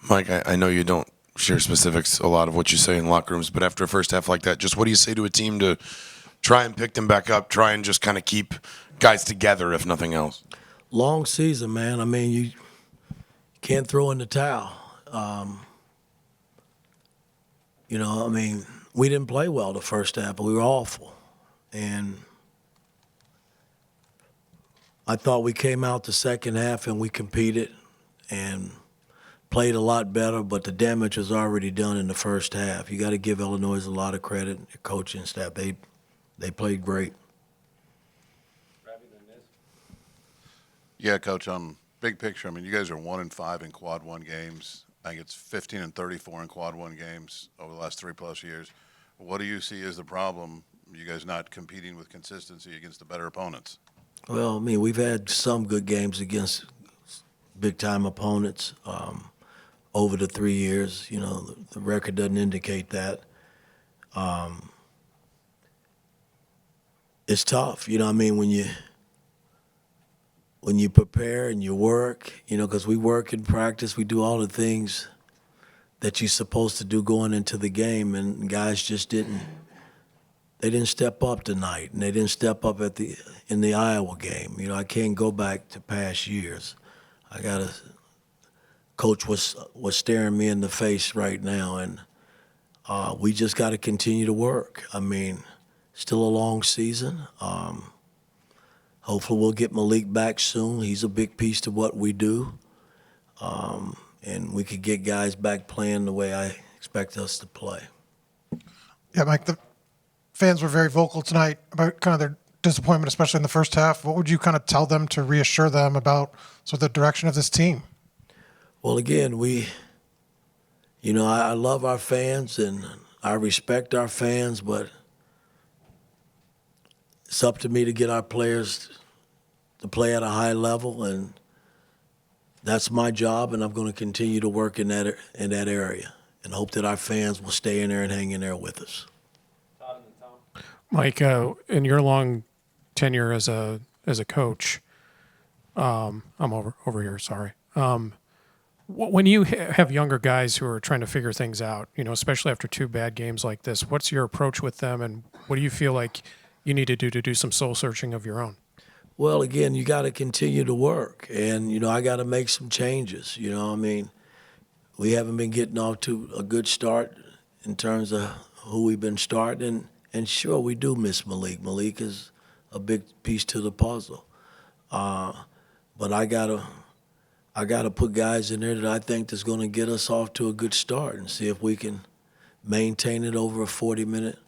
Mike, I know you don't share specifics a lot of what you say in locker rooms, but after a first half like that, just what do you say to a team to try and pick them back up, try and just kind of keep guys together, if nothing else? Long season, man. I mean, you can't throw in the towel. I mean, we didn't play well the first half, but we were awful. And I thought we came out the second half and we competed and played a lot better, but the damage was already done in the first half. You got to give Illinois a lot of credit, their coaching staff. They played great. Yeah, Coach. Big picture. I mean, you guys are 1-5 in quad one games. I think it's 15-34 in quad one games over the last 3+ years. What do you see as the problem? You guys not competing with consistency against the better opponents? Well, I mean, we've had some good games against big-time opponents over the 3 years. You know, the record doesn't indicate that. It's tough, you know what I mean, when you prepare and you work, because we work and practice, we do all the things that you're supposed to do going into the game, and guys just didn't step up tonight, and they didn't step up in the Iowa game. You know, I can't go back to past years. Coach was staring me in the face right now, and we just got to continue to work. I mean, still a long season. Hopefully we'll get Malik back soon. He's a big piece to what we do. And we could get guys back playing the way I expect us to play. Yeah, Mike, the fans were very vocal tonight about kind of their disappointment, especially in the first half. What would you kind of tell them to reassure them about sort of the direction of this team? Well, again, I love our fans and I respect our fans, but it's up to me to get our players to play at a high level, and that's my job, and I'm going to continue to work in that area and hope that our fans will stay in there and hang in there with us. Mike, in your long tenure as a coach, I'm over here. Sorry. When you have younger guys who are trying to figure things out, especially after 2 bad games like this, what's your approach with them, and what do you feel like you need to do some soul searching of your own? Well, again, you got to continue to work, and I got to make some changes. I mean, we haven't been getting off to a good start in terms of who we've been starting, and sure, we do miss Malik. Malik is a big piece to the puzzle, but I gotta put guys in there that I think that's going to get us off to a good start and see if we can maintain it over a 40-minute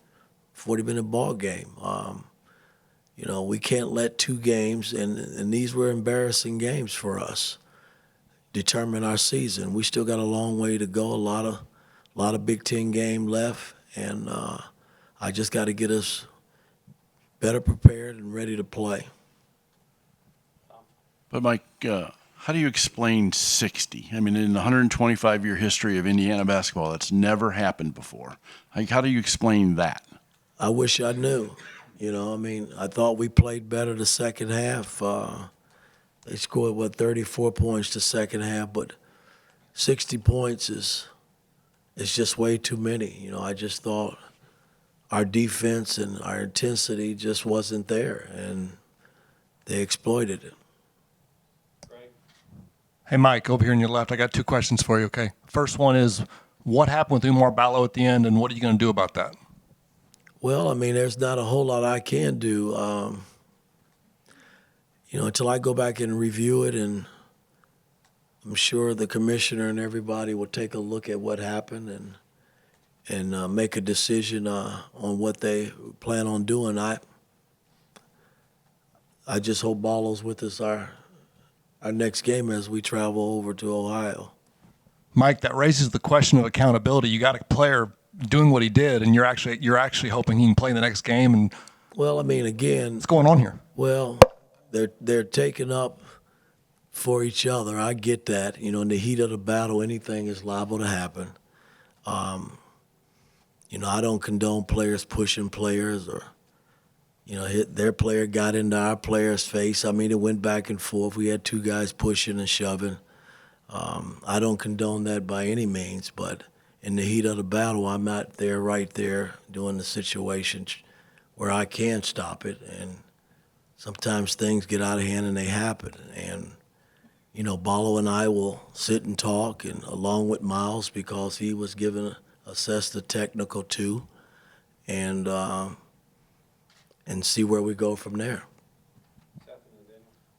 ball game. We can't let 2 games, and these were embarrassing games for us, determine our season. We still got a long way to go, a lot of Big Ten game left, and I just got to get us better prepared and ready to play. But Mike, how do you explain 60? I mean, in the 125-year history of Indiana basketball, that's never happened before. Like, how do you explain that? I wish I knew. I thought we played better the second half. They scored, 34 points the second half, but 60 points is just way too many. I just thought our defense and our intensity just wasn't there, and they exploited it. Hey, Mike, over here on your left, I got 2 questions for you, okay? First one is, what happened with Umar Ballo at the end, and what are you going to do about that? Well, I mean, there's not a whole lot I can do, until I go back and review it, and I'm sure the commissioner and everybody will take a look at what happened and make a decision on what they plan on doing. I just hope Ballo's with us our next game as we travel over to Ohio. Mike, that raises the question of accountability. You got a player doing what he did, and you're actually hoping he can play the next game. And well, I mean, again, what's going on here? Well, they're taking up for each other. I get that. In the heat of the battle, anything is liable to happen. I don't condone players pushing players or their player got into our player's face. I mean, it went back and forth. We had 2 guys pushing and shoving. I don't condone that by any means, but in the heat of the battle, I'm not there right there doing the situation where I can stop it. And sometimes things get out of hand and they happen. And, you know, Ballo and I will sit and talk, and along with Miles, because he was assessed the technical too, and see where we go from there.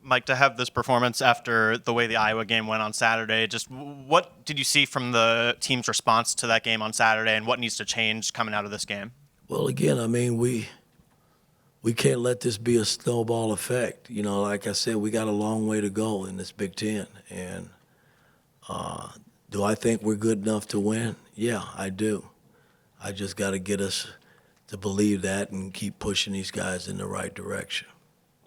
Mike, to have this performance after the way the Iowa game went on Saturday, just what did you see from the team's response to that game on Saturday, and what needs to change coming out of this game? Well, again, I mean, we can't let this be a snowball effect. You know, like I said, we got a long way to go in this Big Ten. And do I think we're good enough to win? Yeah, I do. I just got to get us to believe that and keep pushing these guys in the right direction.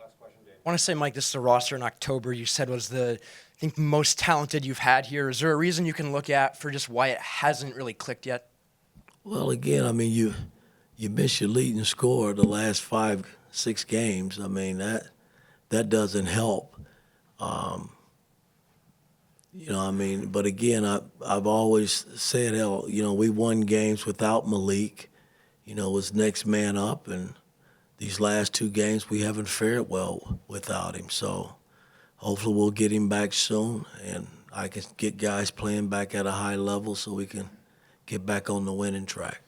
I want to say, Mike, this is the roster in October you said was I think, most talented you've had here. Is there a reason you can look at for just why it hasn't really clicked yet? Well, again, I mean, you miss your leading scorer the last 5-6 games. I mean, that doesn't help. You know, I mean, but again, I've always said, hell, you know, we won games without Malik. You know, was next man up, and these last 2 games we haven't fared well without him. So hopefully we'll get him back soon, and I can get guys playing back at a high level so we can get back on the winning track.